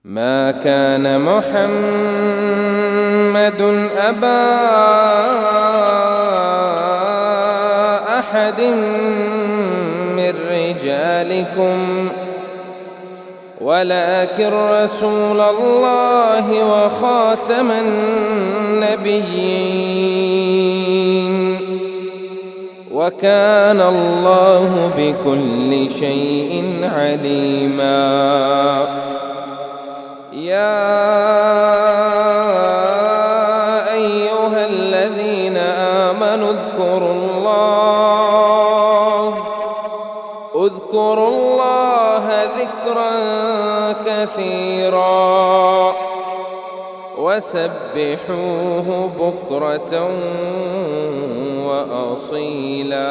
ما كان محمد أبا أحد من رجالكم ولكن رسول الله وخاتم النبيين وكان الله بكل شيء عليما. يا أيها الذين آمنوا اذكروا الله ذكرا كثيرا وسبحوه بكرة وأصيلا.